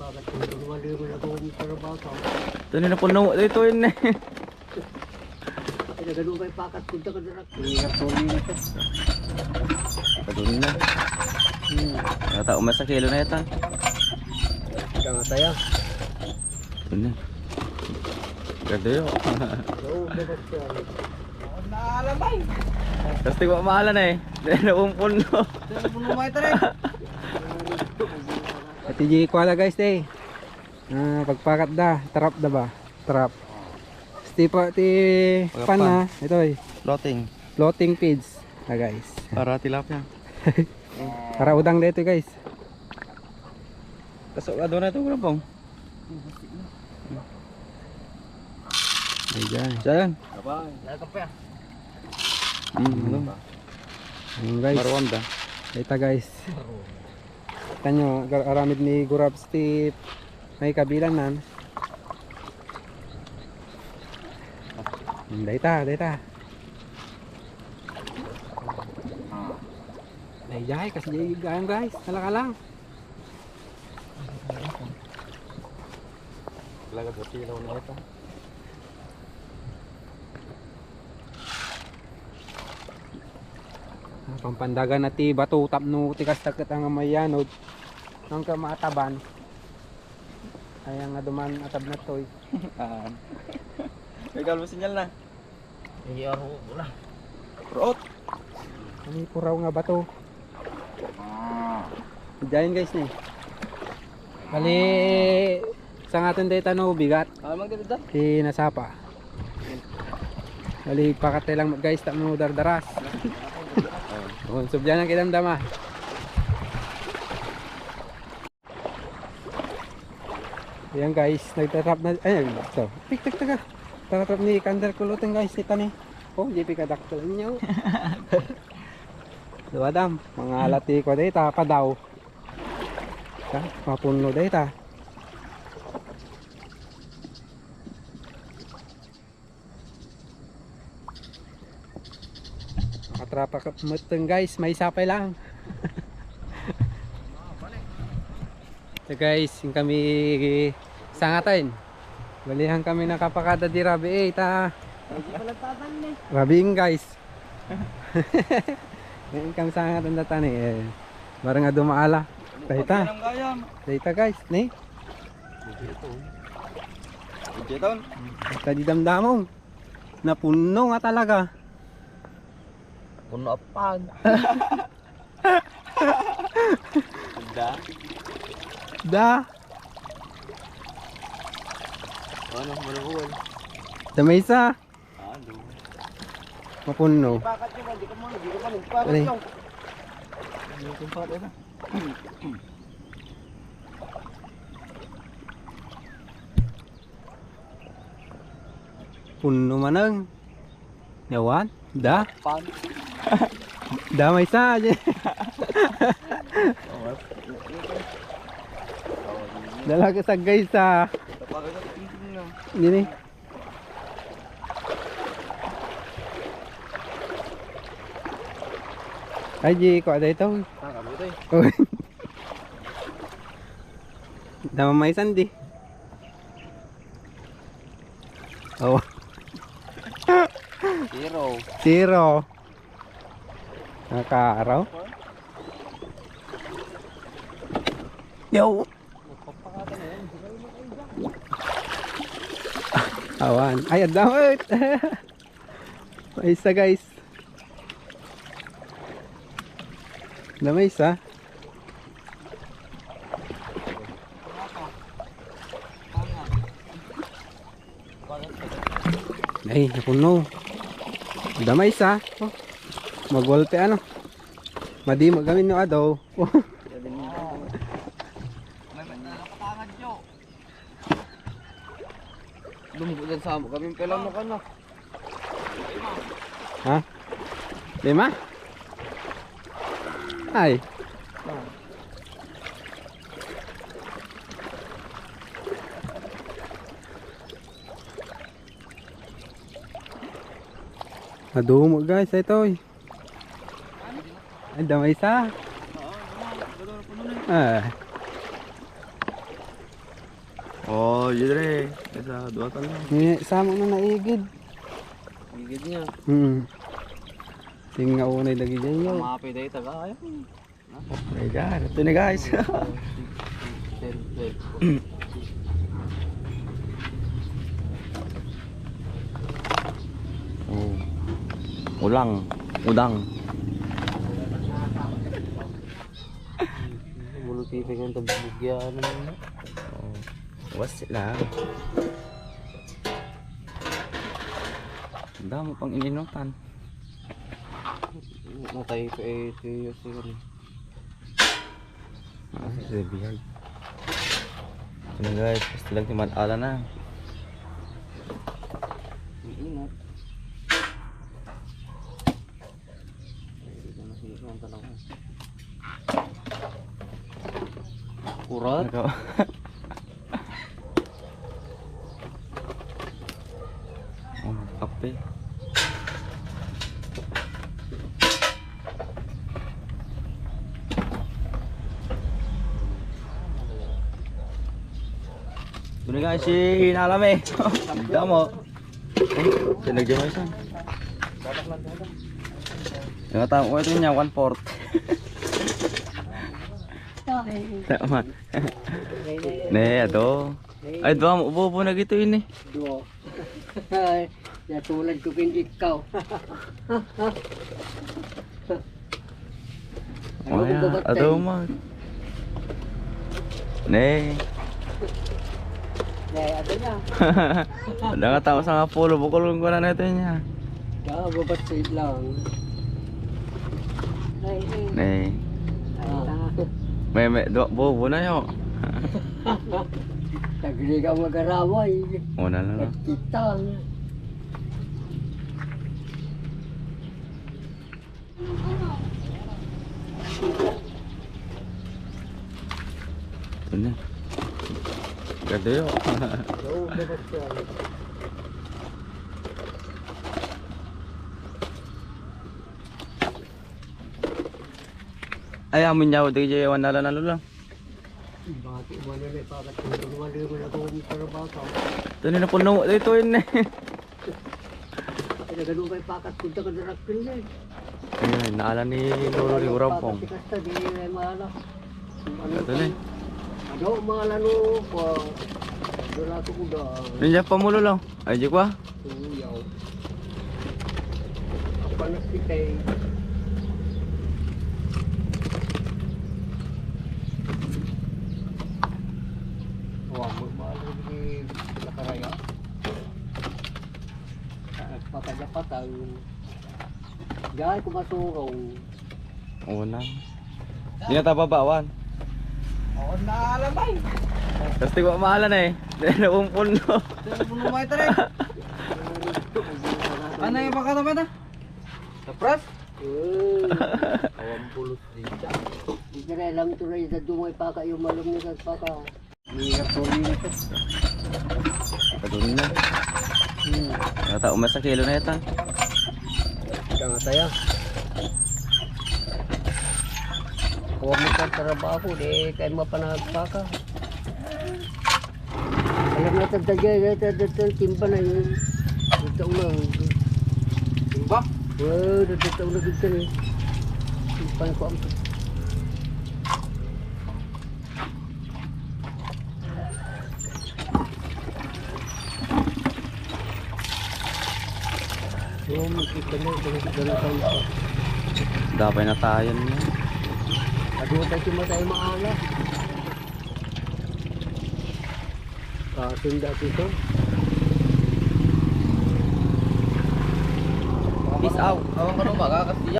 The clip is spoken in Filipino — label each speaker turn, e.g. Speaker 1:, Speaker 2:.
Speaker 1: Ito na puno dito yun eh.
Speaker 2: Nagano kay pakat punta ka darak. Sorry na to.
Speaker 1: Padun na. Nata umas sa kilo na ito.
Speaker 2: Kaya tayo.
Speaker 1: Ito na. Ganda yun.
Speaker 2: Oo, dapat siya.
Speaker 3: Naalamay.
Speaker 1: Tapos di ko maalan eh. Dahil napumpun no.
Speaker 3: Puno mo ito rin.
Speaker 4: Ati G kuala guys eh. Pagpakat da, trap da ba? Trap. Stipa ti pan na. Ito eh.
Speaker 1: Floating.
Speaker 4: Floating feeds. Guys.
Speaker 1: Para tilapia.
Speaker 4: Para udang dito guys.
Speaker 1: Kasok ka doon na ito kurapong.
Speaker 4: Ayan.
Speaker 1: Diyan.
Speaker 3: Nagkape.
Speaker 4: Ayan guys.
Speaker 1: Marwanda.
Speaker 4: Ito guys. Tanyo, aramid ni Gurab Steve. May kabilan nan. Data. Ay, kasi diyan guys. Kalaka lang.
Speaker 1: Talaga sa tilaw na ito.
Speaker 4: Pampandagan na ti bato tapno tikas taket ang mayanod. Nang ka maataban. Ay nga duman atab na toy.
Speaker 1: May kalmo sinyal na.
Speaker 3: Hindi ako wala.
Speaker 1: Root.
Speaker 4: Ani puraw nga bato. Diyan guys ni. Bali sa atin data no bigat.
Speaker 1: Alam mo dito?
Speaker 4: Ti nasapa. Bali pakatay lang guys tapno dardaras. Oh, subyan ang kidamdama. Ayan guys, nagtatrap na. Ayan, ito. Tik. Tatrap ni Kander Kuluteng guys, ito ni. Oh, JP kadaktal niyo. Duwadam, mga alati ko data pa daw. Mapuno data. Nakatrapa ka muteng guys, may sapay lang. So guys, yung kami sangatin. Balihan kami nakapakada di Rabi ta. Rabing guys. Ngayon kami sangatan datan eh. Barang nga dumaala. Data. Data guys, ni.
Speaker 1: Dito.
Speaker 4: Tadi damdamong. Napuno nga talaga.
Speaker 3: Puno apag.
Speaker 4: Da.
Speaker 1: Ano, manuhuan.
Speaker 4: Damay isa.
Speaker 1: Ano?
Speaker 4: Mapuno.
Speaker 3: Pakat nyo, hindi ka mo nagpakat
Speaker 4: Alay.
Speaker 3: nyo.
Speaker 1: Ano itong pata na?
Speaker 4: Puno manang. Yawan. Da.
Speaker 1: Pan.
Speaker 4: Damay isa. Dala ka sa guys sa gini. Ay di ko ada ito. Oh. Dama may sandi. Oh. Zero. Nakaraw. Yo. Awan. Ay, adamot. May isa guys. May isa. Ay, napuno. Damay isa. Oh. Magwalte ano. Madi magamin no adaw. Oh.
Speaker 1: Lumbo dyan sa kami pala mo ka na.
Speaker 4: Ha? 5? Ay. Nadumo guys, ito eh. Ay, damay isa. Ah.
Speaker 1: Oh, yun Isa, dua ka lang.
Speaker 4: Sama na naigid.
Speaker 3: Gigid niya.
Speaker 4: Tingnan unay lagi dyan yun.
Speaker 3: Mapi day taga ayaw.
Speaker 1: Ayan, ito na guys.
Speaker 3: 10, 12.
Speaker 1: Oh. Udang.
Speaker 3: Bulu TV kan tabugyan naman.
Speaker 1: Oh. Was sila. Ang dami pang ininutan.
Speaker 3: Natay pa ito yung siguro.
Speaker 1: Bihag. Ito na guys, basta lang timadala na.
Speaker 3: Ingat. Kurat.
Speaker 1: Ikaw. Oh, kape. Ito na guys, si Nalame. Tignan mo. Sinagyan mo isa. Yung tao ko ito niya, 1/4. Tama. Ne, ato. Ay, doon mo ubo na gito yun eh.
Speaker 2: Duo. Natulad ko kindi ikaw.
Speaker 1: Oh ya, ato mo. Ne.
Speaker 2: Ada na.
Speaker 1: Ada nga tao sa nga pulo, bukol ko na nato niya.
Speaker 2: Babatid lang.
Speaker 1: Ne. May bobo na yo.
Speaker 2: Tagli ka mag-araway.
Speaker 1: Una lang.
Speaker 2: Kita.
Speaker 1: Ito na. Ganda yo.
Speaker 2: Oo, dapat siya.
Speaker 1: Ay, amin yaw, di jay wan nala lang.
Speaker 2: Bakit mo na may pakatulong mo na kung para baka.
Speaker 1: Ito na puno dito yun eh.
Speaker 2: Kaya ganun kay pakat punta ka na rakpil na eh.
Speaker 1: Ayun, naala ni Lolo ni Urampong.
Speaker 2: Pakat kasta di may mahala.
Speaker 1: Ito na.
Speaker 2: Ano mahala no pa. Dala ko ko da.
Speaker 1: Nandiyan pa mulo lang. Ay, di kwa.
Speaker 2: Uyaw. Panas kitay. Wah, maalo di nakaraya. Patay-patay. Gaya ko masuraw.
Speaker 1: Una. Di na tapabawan.
Speaker 3: Oo na alamay.
Speaker 1: Kasi ko mahala na eh. Dahil naumpon no.
Speaker 3: Puno mo ito rin. Ano yung baka naman na? Tapras? Awang pulot din siya.
Speaker 2: Hindi ka na alam ito rin sa dumay paka yung malum niya sa paka. Hirap po rin ito.
Speaker 1: Padun na. Nata umas sa kilo na ito.
Speaker 2: Kaya tayo. Huwag mo ka trabaho, di kayo mapanagpaka. Alam na ito, timba na yun. Dito ulang.
Speaker 3: Timba?
Speaker 2: Oo, dito ulang dito na. Timpan ko ang oo, makikita mo, dala tayo pa.
Speaker 1: Dapay na tayo niya.
Speaker 2: Aduh tayo tayo maala. Kasunda dito.
Speaker 1: Peace out.
Speaker 3: Awang ka nung baga kasi